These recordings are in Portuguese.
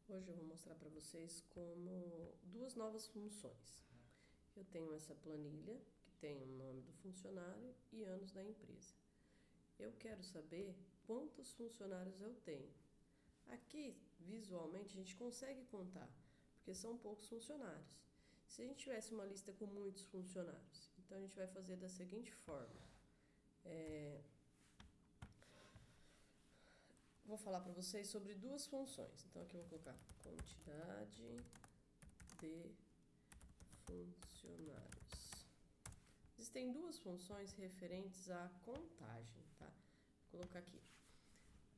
Hoje eu vou mostrar para vocês como duas novas funções. Eu tenho essa planilha que tem o nome do funcionário e anos da empresa. Eu quero saber quantos funcionários eu tenho. Aqui, visualmente, a gente consegue contar, porque são poucos funcionários. Se a gente tivesse uma lista com muitos funcionários, então a gente vai fazer da seguinte forma. Vou falar para vocês sobre duas funções. Então aqui eu vou colocar quantidade de funcionários. Existem duas funções referentes à contagem, tá? Vou colocar aqui.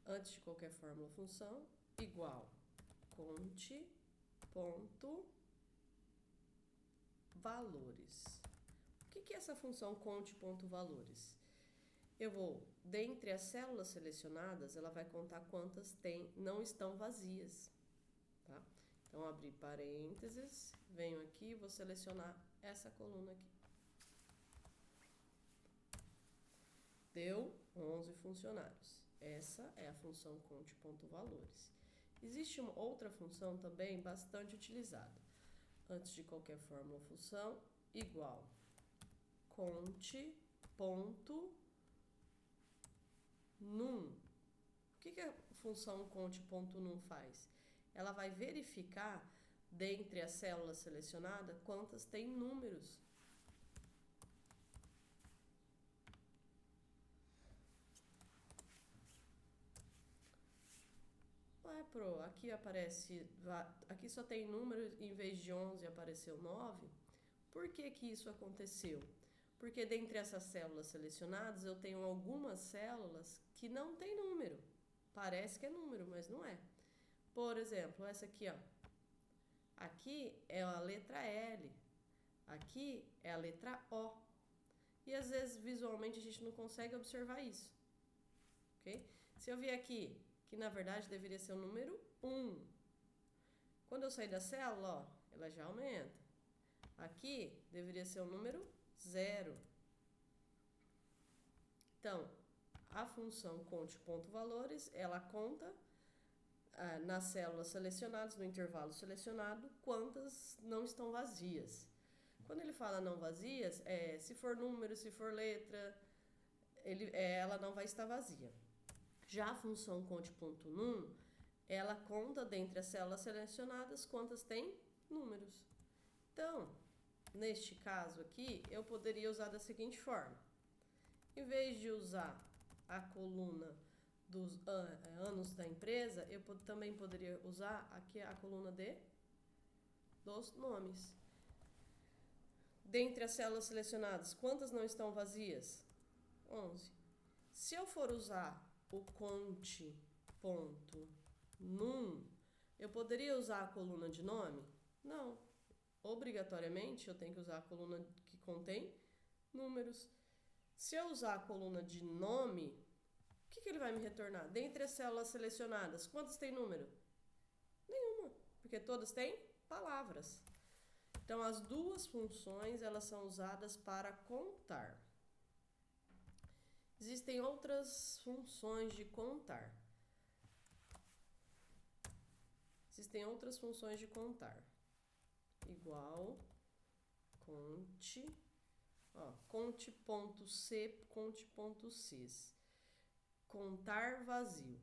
Antes de qualquer fórmula função, igual conte ponto valores. O que é essa função conte ponto valores? Eu vou, dentre as células selecionadas, ela vai contar quantas não estão vazias, tá? Então, abrir parênteses, venho aqui e vou selecionar essa coluna aqui. Deu 11 funcionários. Essa é a função conte ponto valores. Existe uma outra função também bastante utilizada. Antes de qualquer fórmula função, igual conte ponto num. O que a função conte.num faz? Ela vai verificar, dentre as células selecionadas, quantas tem números. Ué, aqui aparece, aqui só tem números, em vez de 11 apareceu 9. Por que isso aconteceu? Porque dentre essas células selecionadas, eu tenho algumas células que não tem número. Parece que é número, mas não é. Por exemplo, essa aqui, ó. Aqui é a letra L. Aqui é a letra O. E às vezes, visualmente, a gente não consegue observar isso. Ok? Se eu vier aqui, que na verdade deveria ser o número 1. Quando eu sair da célula, ó, ela já aumenta. Aqui deveria ser o número 0. Então, a função conte ponto valores, ela conta nas células selecionadas, no intervalo selecionado, quantas não estão vazias. Quando ele fala não vazias, se for número, se for letra, ela não vai estar vazia. Já a função conte ponto num, ela conta dentre as células selecionadas quantas tem números. Então, neste caso aqui, eu poderia usar da seguinte forma. Em vez de usar a coluna dos anos da empresa, eu também poderia usar aqui a coluna dos nomes. Dentre as células selecionadas, quantas não estão vazias? 11. Se eu for usar o conte ponto num, eu poderia usar a coluna de nome? Não. Obrigatoriamente, eu tenho que usar a coluna que contém números. Se eu usar a coluna de nome, o que ele vai me retornar? Dentre as células selecionadas, quantas tem número? Nenhuma, porque todas têm palavras. Então, as duas funções, elas são usadas para contar. Existem outras funções de contar. Igual conte, conte.c, conte.cs. Contar vazio.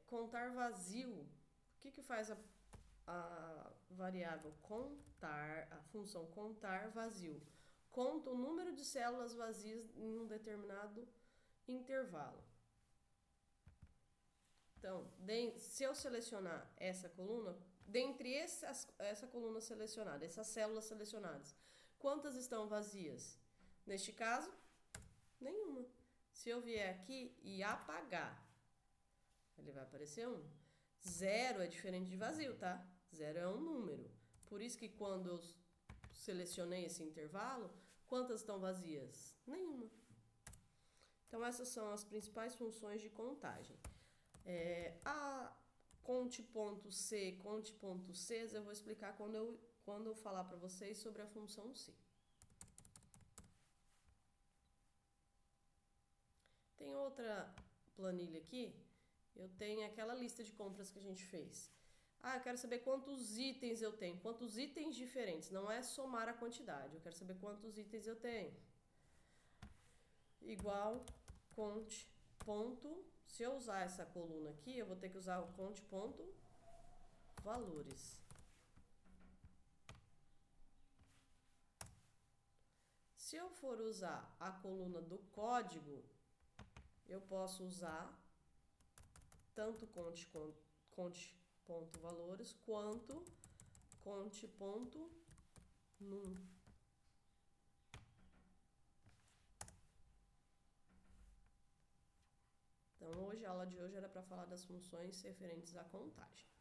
Contar vazio, o que faz a variável contar, a função contar vazio? Conta o número de células vazias em um determinado intervalo. Então, se eu selecionar essa coluna, dentre essa coluna selecionada, essas células selecionadas, quantas estão vazias? Neste caso, nenhuma. Se eu vier aqui e apagar, ele vai aparecer 1. 0 é diferente de vazio, tá? 0 é um número. Por isso que quando eu selecionei esse intervalo, quantas estão vazias? Nenhuma. Então, essas são as principais funções de contagem. A conte.c, conte.cs, eu vou explicar quando eu falar para vocês sobre a função C. Tem outra planilha aqui, eu tenho aquela lista de compras que a gente fez. Ah, eu quero saber quantos itens eu tenho. Quantos itens diferentes. Não é somar a quantidade. Eu quero saber quantos itens eu tenho. Igual conte ponto. Se eu usar essa coluna aqui, eu vou ter que usar o conte ponto valores. Se eu for usar a coluna do código, eu posso usar tanto conte ponto valores quanto conte ponto num. Então, a aula de hoje era para falar das funções referentes à contagem.